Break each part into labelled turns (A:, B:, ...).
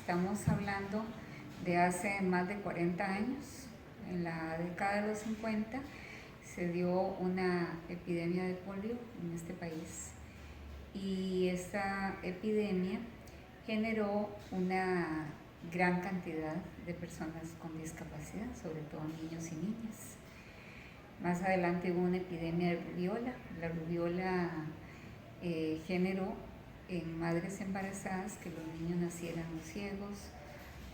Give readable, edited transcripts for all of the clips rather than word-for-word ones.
A: Estamos hablando de hace más de 40 años. En la década de los 50 se dio una epidemia de polio en este país y esta epidemia generó una gran cantidad de personas con discapacidad, sobre todo niños y niñas. Más adelante hubo una epidemia de rubiola. La rubiola generó en madres embarazadas que los niños nacieran ciegos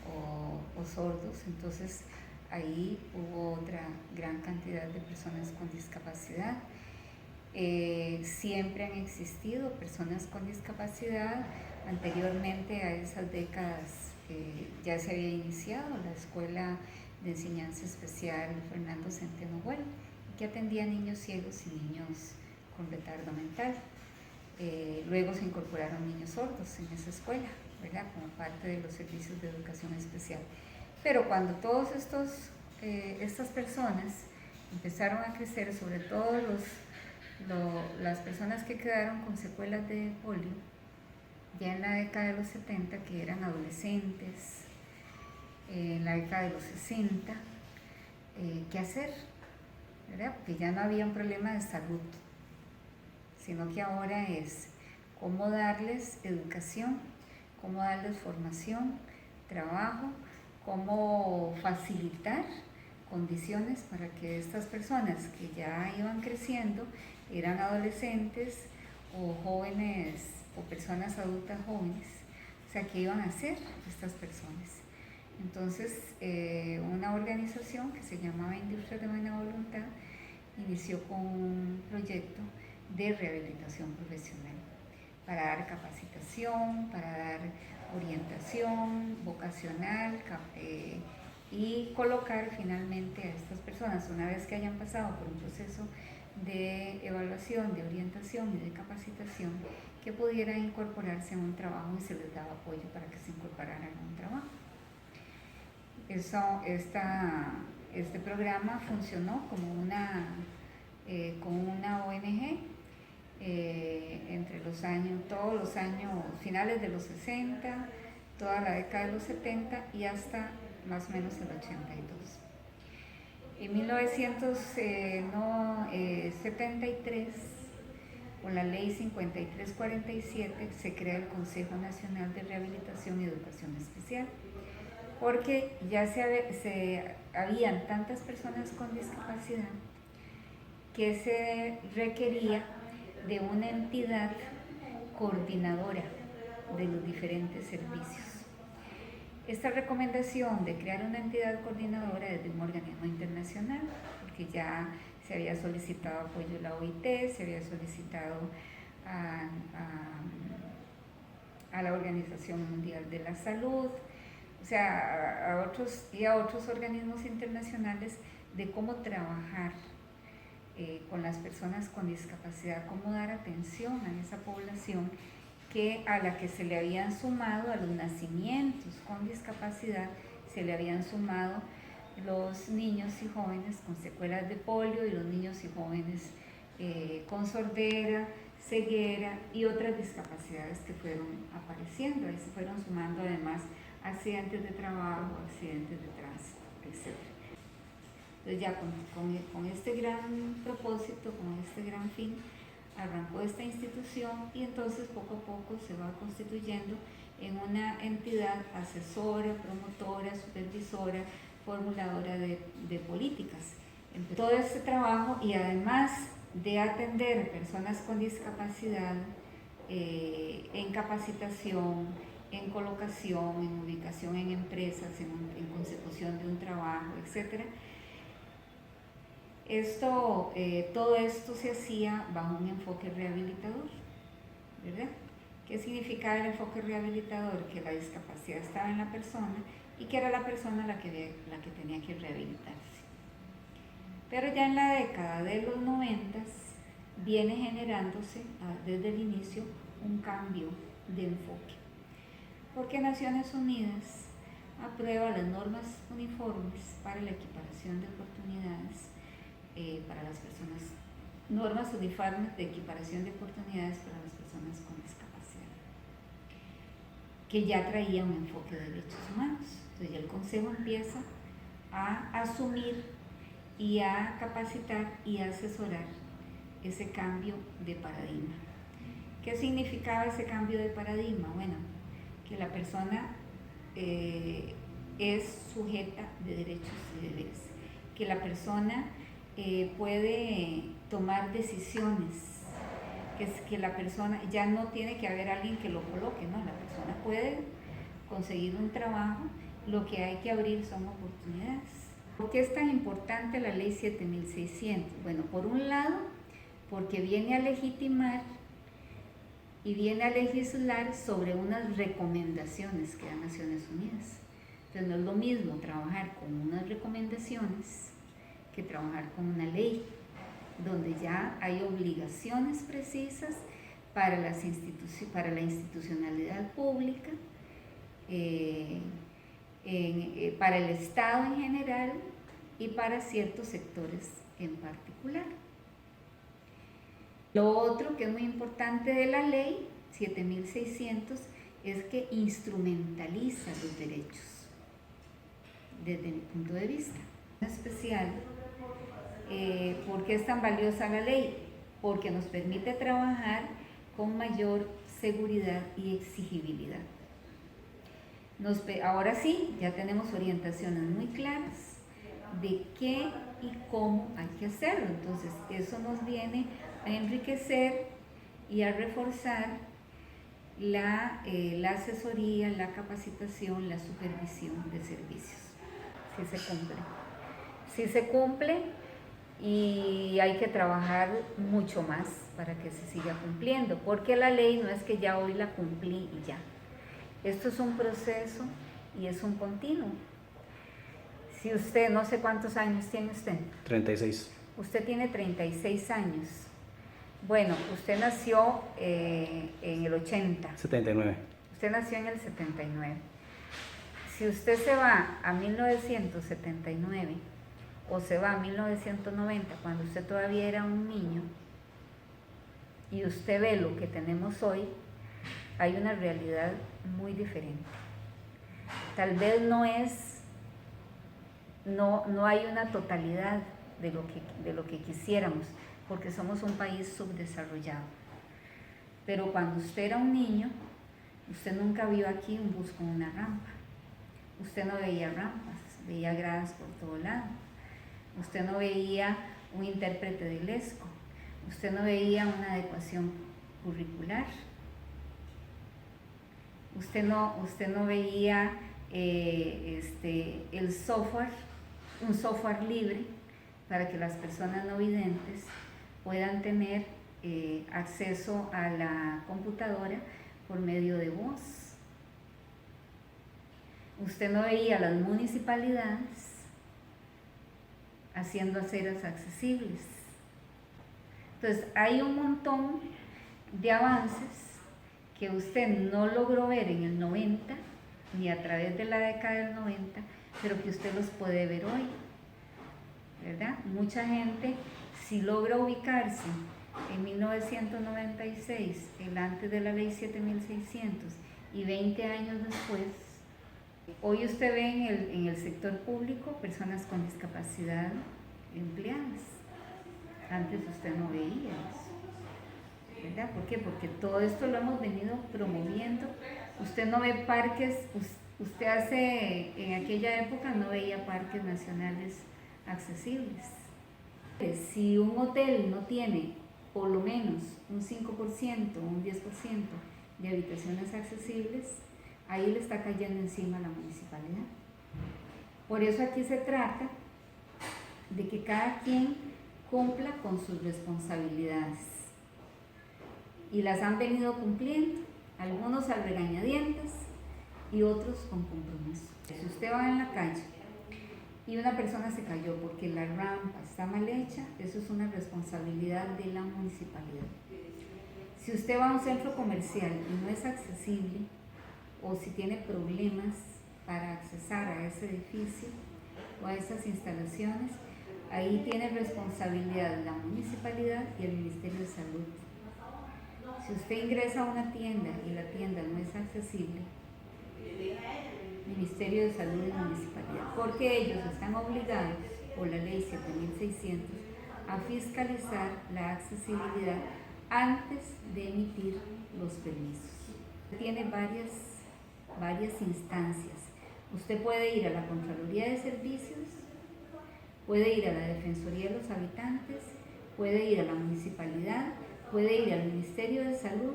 A: o sordos. Entonces ahí hubo otra gran cantidad de personas con discapacidad. Siempre han existido personas con discapacidad. Anteriormente a esas décadas ya se había iniciado la Escuela de Enseñanza Especial Fernando Centeno Güell, que atendía a niños ciegos y niños con retardo mental. Luego se incorporaron niños sordos en esa escuela, ¿verdad?, como parte de los servicios de educación especial. Pero cuando todas estas personas empezaron a crecer, sobre todo las personas que quedaron con secuelas de polio, ya en la década de los 70, que eran adolescentes, en la década de los 60, ¿qué hacer? ¿Verdad? Porque ya no había un problema de salud, sino que ahora es cómo darles educación, cómo darles formación, trabajo, cómo facilitar condiciones para que estas personas que ya iban creciendo, eran adolescentes o jóvenes o personas adultas jóvenes, o sea, ¿qué iban a hacer estas personas? Entonces, una organización que se llamaba Industrias de Buena Voluntad inició con un proyecto de rehabilitación profesional para dar capacitación, para dar orientación vocacional y colocar finalmente a estas personas, una vez que hayan pasado por un proceso de evaluación, de orientación y de capacitación, que pudieran incorporarse a un trabajo y se les daba apoyo para que se incorporaran a un trabajo. Este programa funcionó como una ONG entre todos los años finales de los 60, toda la década de los 70 y hasta más o menos el 82. En 1973, con la ley 5347, se crea el Consejo Nacional de Rehabilitación y Educación Especial, porque ya habían tantas personas con discapacidad que se requería de una entidad coordinadora de los diferentes servicios. Esta recomendación de crear una entidad coordinadora es de un organismo internacional, porque ya se había solicitado apoyo de la OIT, se había solicitado a la Organización Mundial de la Salud, o sea, a otros organismos internacionales, de cómo trabajar con las personas con discapacidad, cómo dar atención a esa población a la que se le habían sumado, a los nacimientos con discapacidad, se le habían sumado los niños y jóvenes con secuelas de polio y los niños y jóvenes con sordera, ceguera y otras discapacidades que fueron apareciendo. Ahí se fueron sumando además accidentes de trabajo, accidentes de tránsito, etc. Entonces ya con este gran propósito, con este gran fin, arrancó esta institución y entonces poco a poco se va constituyendo en una entidad asesora, promotora, supervisora, formuladora de políticas. Todo este trabajo, y además de atender personas con discapacidad en capacitación, en colocación, en ubicación en empresas, en consecución de un trabajo, etc. Todo esto se hacía bajo un enfoque rehabilitador, ¿verdad? ¿Qué significaba el enfoque rehabilitador? Que la discapacidad estaba en la persona y que era la persona la que tenía que rehabilitarse. Pero ya en la década de los 90 viene generándose desde el inicio un cambio de enfoque, porque Naciones Unidas aprueba las normas uniformes para la equiparación de oportunidades para las personas, normas uniformes de equiparación de oportunidades para las personas con discapacidad. que ya traía un enfoque de derechos humanos. Entonces ya el Consejo empieza a asumir y a capacitar y a asesorar ese cambio de paradigma. ¿Qué significaba ese cambio de paradigma? Bueno, que la persona es sujeta de derechos y deberes, que la persona puede tomar decisiones, que la persona ya no tiene que haber alguien que lo coloque, ¿no? La persona puede conseguir un trabajo, lo que hay que abrir son oportunidades. ¿Por qué es tan importante la ley 7600? Bueno, por un lado, porque viene a legitimar y viene a legislar sobre unas recomendaciones que da Naciones Unidas. Entonces no es lo mismo trabajar con unas recomendaciones que trabajar con una ley, donde ya hay obligaciones precisas para la institucionalidad pública, para el Estado en general y para ciertos sectores en particular. Lo otro que es muy importante de la ley 7600 es que instrumentaliza los derechos desde mi punto de vista. En especial, ¿por qué es tan valiosa la ley? Porque nos permite trabajar con mayor seguridad y exigibilidad. Ahora sí, ya tenemos orientaciones muy claras de qué y cómo hay que hacerlo. Entonces, eso nos viene a enriquecer y a reforzar la asesoría, la capacitación, la supervisión de servicios. Sí se cumple. Sí se cumple y hay que trabajar mucho más para que se siga cumpliendo, porque la ley no es que ya hoy la cumplí y ya. Esto es un proceso y es un continuo. Si usted, no sé cuántos años tiene usted.
B: 36.
A: Usted tiene 36 años. Bueno, usted nació en el 80.
B: 79.
A: Usted nació en el 79. Si usted se va a 1979 o se va a 1990, cuando usted todavía era un niño, y usted ve lo que tenemos hoy, hay una realidad muy diferente. Tal vez no hay una totalidad de lo que quisiéramos, porque somos un país subdesarrollado. Pero cuando usted era un niño, usted nunca vio aquí un bus con una rampa. Usted no veía rampas, veía gradas por todo lado. Usted no veía un intérprete de LESCO. Usted no veía una adecuación curricular. Usted no veía el software, un software libre para que las personas no videntes puedan tener acceso a la computadora por medio de voz. Usted no veía las municipalidades haciendo aceras accesibles. Entonces hay un montón de avances que usted no logró ver en el 90 ni a través de la década del 90, pero que usted los puede ver hoy, ¿verdad? Mucha gente, si logra ubicarse en 1996, el antes de la ley 7600 y 20 años después, hoy usted ve en el sector público personas con discapacidad empleadas. Antes usted no veía eso, ¿verdad? ¿Por qué? Porque todo esto lo hemos venido promoviendo. Usted no ve parques, en aquella época no veía parques nacionales accesibles. Si un hotel no tiene por lo menos un 5%, un 10% de habitaciones accesibles, ahí le está cayendo encima la municipalidad. Por eso aquí se trata de que cada quien cumpla con sus responsabilidades. Y las han venido cumpliendo, algunos al regañadientes y otros con compromiso. Si usted va en la calle y una persona se cayó porque la rampa está mal hecha, eso es una responsabilidad de la municipalidad. Si usted va a un centro comercial y no es accesible, o si tiene problemas para accesar a ese edificio o a esas instalaciones, ahí tiene responsabilidad la municipalidad y el Ministerio de Salud. Si usted ingresa a una tienda y la tienda no es accesible, Ministerio de Salud y Municipalidad, porque ellos están obligados por la ley 7600 a fiscalizar la accesibilidad antes de emitir los permisos. Tiene varias instancias. Usted puede ir a la Contraloría de Servicios, puede ir a la Defensoría de los Habitantes, puede ir a la Municipalidad, puede ir al Ministerio de Salud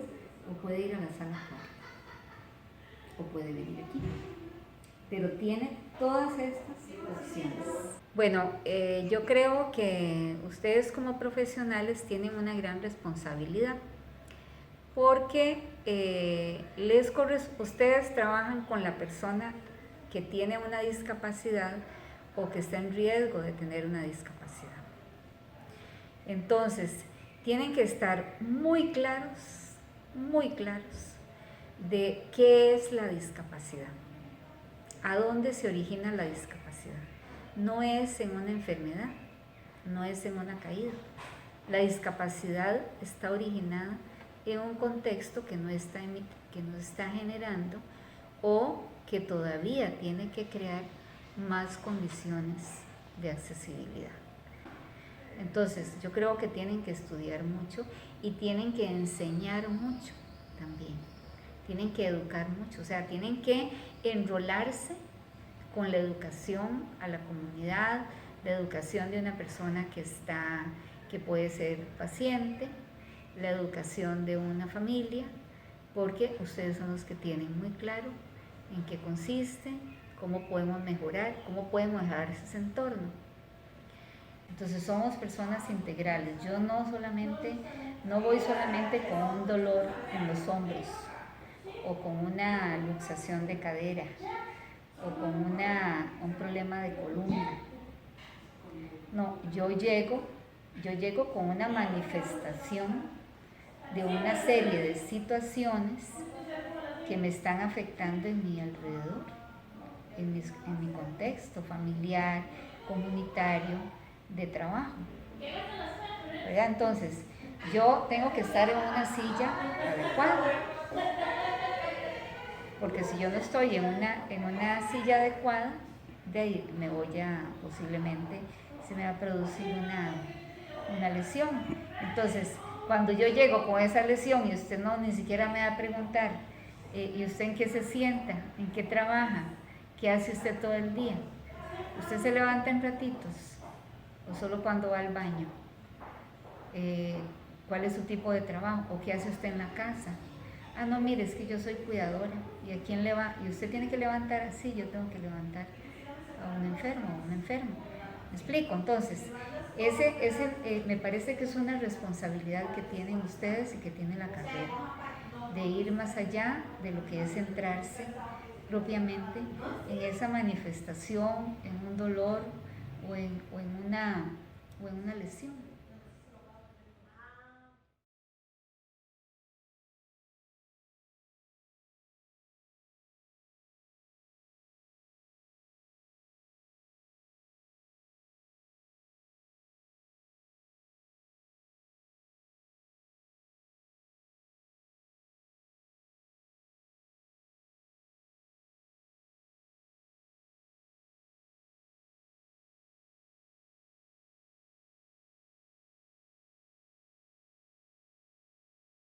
A: o puede ir a la Sala Cuarta o puede venir aquí. Pero tiene todas estas opciones. Bueno, yo creo que ustedes como profesionales tienen una gran responsabilidad porque ustedes trabajan con la persona que tiene una discapacidad o que está en riesgo de tener una discapacidad. Entonces, tienen que estar muy claros de qué es la discapacidad, a dónde se origina la discapacidad. No es en una enfermedad, no es en una caída. La discapacidad está originada en un contexto que no está generando o que todavía tiene que crear más condiciones de accesibilidad. Entonces, yo creo que tienen que estudiar mucho y tienen que enseñar mucho también. Tienen que educar mucho, o sea, tienen que enrolarse con la educación a la comunidad, la educación de una persona que puede ser paciente, la educación de una familia, porque ustedes son los que tienen muy claro en qué consiste, cómo podemos mejorar ese entorno. Entonces somos personas integrales. Yo no voy solamente con un dolor en los hombros o con una luxación de cadera o con un problema de columna. No, yo llego con una manifestación de una serie de situaciones que me están afectando en mi alrededor, en mi contexto familiar, comunitario, de trabajo. ¿Verdad? Entonces, yo tengo que estar en una silla adecuada, porque si yo no estoy en una silla adecuada, de ahí posiblemente se me va a producir una lesión. Entonces, cuando yo llego con esa lesión y usted ni siquiera me va a preguntar, ¿y usted en qué se sienta? ¿En qué trabaja? ¿Qué hace usted todo el día? ¿Usted se levanta en ratitos o solo cuando va al baño? ¿Cuál es su tipo de trabajo? ¿O qué hace usted en la casa? Ah, no, mire, es que yo soy cuidadora. ¿Y a quién y usted tiene que levantar así? Yo tengo que levantar a un enfermo o un enfermo. ¿Me explico? Entonces, me parece que es una responsabilidad que tienen ustedes y que tiene la carrera, de ir más allá de lo que es centrarse propiamente en esa manifestación, en un dolor o en una lesión.